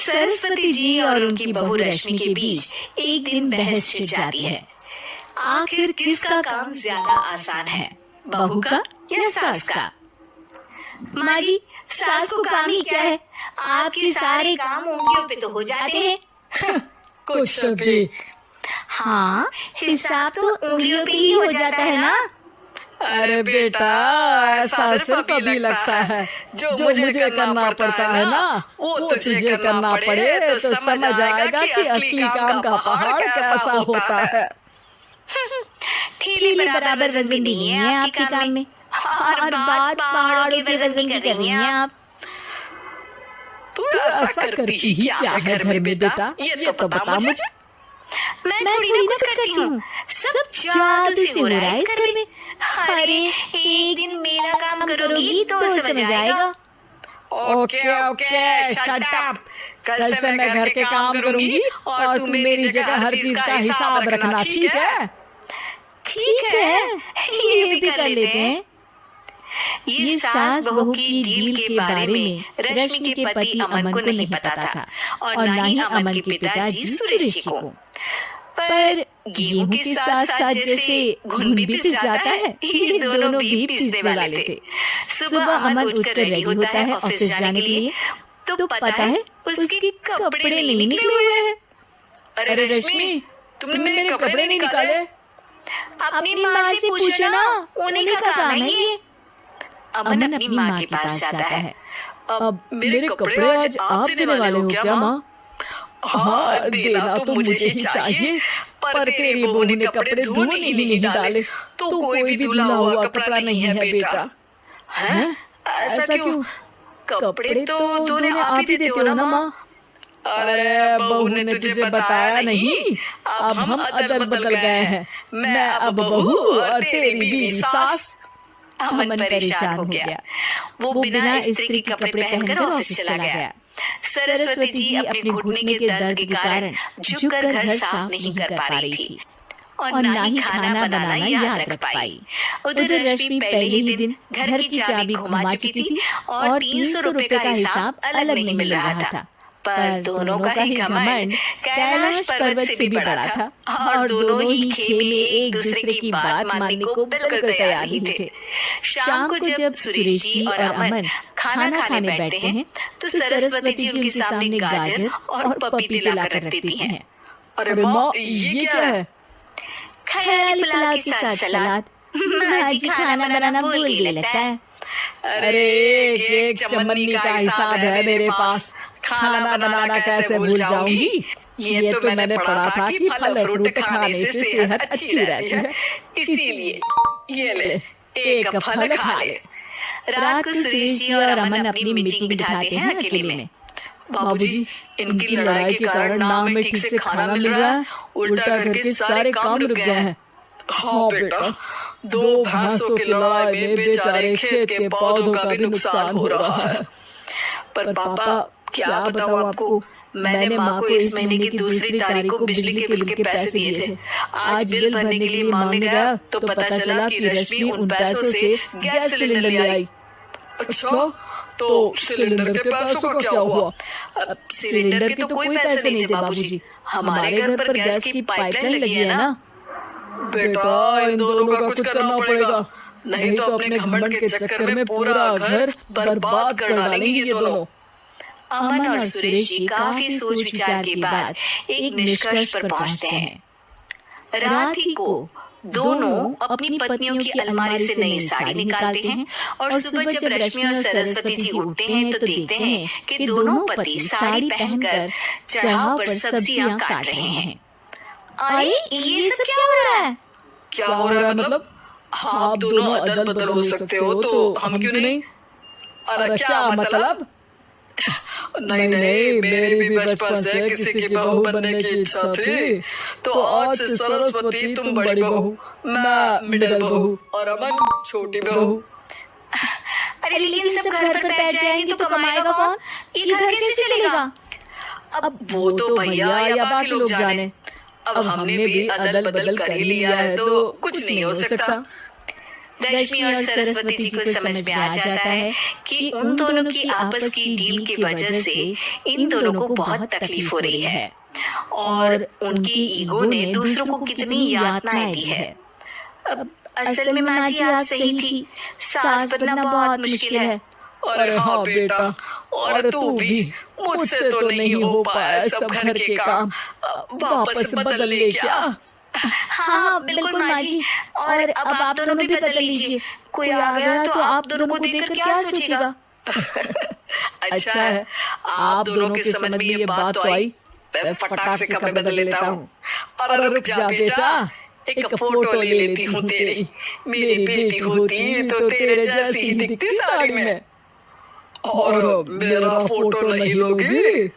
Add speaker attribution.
Speaker 1: सरस्वती जी और उनकी बहू रश्मि के बीच एक दिन बहस छिड़ जाती है। आखिर किसका काम ज्यादा आसान है, बहू का या सास का? माँ जी, सास को काम ही क्या है, आपके सारे काम उंगलियों पे तो हो जाते हैं।
Speaker 2: कुछ भी।
Speaker 1: हाँ, हिसाब तो उंगलियों पे ही हो जाता है ना।
Speaker 2: अरे बेटा, ऐसा सिर्फ अभी लगता है। जो मुझे करना पड़ता है ना, वो तुझे करना पड़े तो समझ आएगा कि असली काम का पहाड़ कैसा होता है।
Speaker 1: ठेले बराबर वजन भी नहीं है आपके काम में, और बात पहाड़ों के वजन की कर रही हैं आप।
Speaker 2: तू ऐसा करती ही क्या है घर में बेटा, ये तो बता मुझे।
Speaker 1: मैं थोड़ी ना कुछ करती हूँ, सब जादू से हो रहा है इस घर में। अरे एक दिन मेरा काम करोगी तो समझ आएगा।
Speaker 2: Okay, shut up. कल से मैं घर के काम करूंगी और तू मेरी जगह हर चीज का हिसाब रखना, ठीक है?
Speaker 1: ठीक है, ये भी कर लेते हैं। ये सास बहू की डील के बारे में रश्मि के पति अमन को नहीं पता था, और न ही अमन के पिताजी सुरेश जी को। पर गेहूं के साथ साथ जैसे घुन भी पिस जाता है, ये दोनों भी पिसने वाले थे। सुबह अमन उठकर रेडी होता है ऑफिस जाने के लिए, तो पता है उसके कपड़े नहीं निकले हुए हैं।
Speaker 2: अरे रश्मि, तुमने मेरे कपड़े नहीं निकाले?
Speaker 1: अपनी माँ से पूछो ना, उन्हीं का काम है ये। अमन अपनी माँ के पास जाता है।
Speaker 2: अब मेरे कपड़े आज आप देने वाले हो क्या माँ? हाँ, देना तो मुझे ही चाहिए, पर तेरी बहू ने कपड़े धोने ही नहीं डाले, तो कोई भी धुला हुआ कपड़ा नहीं है बेटा। हैं? ऐसा क्यों? कपड़े तो धोने आप ही देते हो ना माँ? अरे बहू ने तुझे बताया नहीं, अब हम अदल बदल गए हैं। मैं अब बहू और तेरी बीवी सास।
Speaker 1: अमन परेशान हो गया। वो बिना इस्त्री के कपड़े पहनकर ऑफिस चला गया। सरस्वती जी अपने घुटने के दर्द के कारण झुककर घर साफ नहीं कर पा रही थी, और ना ही खाना बनाना याद रख पाई। उधर रश्मि पहले ही दिन घर की चाबी घुमा चुकी थी, और 300 रुपए का हिसाब अलग नहीं मिल रहा था। पर दोनों का ही घमंड कैलाश पर्वत से भी बड़ा था, और दोनों ही खेमे एक दूसरे की बात मानने को बिल्कुल तैयार ही थे। शाम को जब सुरेश जी और अमन खाना खाने बैठते हैं, तो सरस्वती जी उनके सामने गाजर और पपीते लाकर रखती हैं।
Speaker 2: अरे माँ, ये क्या है?
Speaker 1: ख्याली पुलाव के साथ सलाद। माँ जी खाना बनाना भूल गई लगता है।
Speaker 2: अरे एक चमन्नी का हिसाब है मेरे पास, खाना बनाना कैसे भूल जाऊंगी? ये तो मैंने पढ़ा था कि फल फ्रूट खाने से सेहत अच्छी रहती है, इसीलिए ये ले, एक फल खा ले।
Speaker 1: रात को सुरेश जी और अमन अपनी मीटिंग बिठाते हैं अकेले में।
Speaker 2: बाबूजी, इनकी लड़ाई के कारण ना हमें ठीक से खाना मिल रहा है, उल्टा घर के सारे काम रुक गए हैं। हाँ बेटा, 2 भैंसों की लड़ाई में बेचारे खेत के पौधों का भी नुकसान हो रहा है।
Speaker 1: पर पापा, क्या बताऊं आपको, मैंने माँ को इस महीने की दूसरी तारीख को बिजली के बिल के पैसे दिए थे। आज बिल भरने के लिए मांगने गया तो पता चला कि रश्मि उन पैसों से गैस सिलेंडर ले आई।
Speaker 2: अच्छा, तो सिलेंडर के पैसों का क्या हुआ?
Speaker 1: सिलेंडर के तो कोई पैसे नहीं थे बाबूजी, हमारे घर पर गैस की पाइपलाइन लगी है ना।
Speaker 2: बेटा, इन दोनों का कुछ करना पड़ेगा, नहीं तो अपने घमंड के चक्कर में पूरा घर बर्बाद कर डालेंगे ये दोनों।
Speaker 1: अमन और सुरेश जी काफी सोच विचार के बाद एक निष्कर्ष पर पहुंचते हैं। रात ही को दोनों अपनी पत्नियों की अलमारी से नई साड़ी निकालते हैं, और सुबह जब रश्मि और सरस्वती जी उठते हैं तो देखते हैं कि दोनों पति साड़ी पहनकर चढ़ाव पर सब्जियां काट रहे हैं। अरे ये सब क्या हो रहा है?
Speaker 2: क्या हो रहा है मतलब? आप दोनों अदल बदल हो सकते हो तो हम क्यों नहीं? अरे क्या मतलब? नहीं, मेरी भी बचपन से किसी की बहू बनने की इच्छा थी, तो आज से सरस्वती तुम बड़ी बहू, मैं मिडिल बहू और अमन छोटी बहू।
Speaker 1: अरे लेकिन सब घर पर बैठ जाएंगे तो कमाएगा कौन? ये घर कैसे चलेगा?
Speaker 2: अब वो तो भैया या बाकी लोग जाने, अब हमने भी अदल बदल कर ही लिया है तो कुछ नहीं हो सकता।
Speaker 1: रश्मि और सरस्वती जी को समझ में आ जाता है कि उन दोनों की आपस की डील की वजह से इन दोनों को बहुत तकलीफ हो रही है और उनकी ईगो ने दूसरों को कितनी यातनाएं दी है। अब असल में माँ जी आप सही थी, सास बनना बहुत मुश्किल है।
Speaker 2: अरे हाँ बेटा, और तू भी, मुझसे तो नहीं हो पाया सब घर के काम, वापस बदल ले क्या?
Speaker 1: हाँ बिल्कुल माँ जी, और अब आप दोनों भी बदल लीजिए। कोई आ गया तो आप दोनों को देखकर क्या सोचेगा?
Speaker 2: अच्छा है, आप दोनों के समझ में ये बात तो आई। मैं फटाक से कपड़े बदल लेता हूँ। और रुक जा बेटा, एक फोटो ले लेती हूँ तेरी। मेरी बेटी होती तो तेरे जैसी ही दिखती साड़ी में। और मेरा फोटो नहीं लोगी?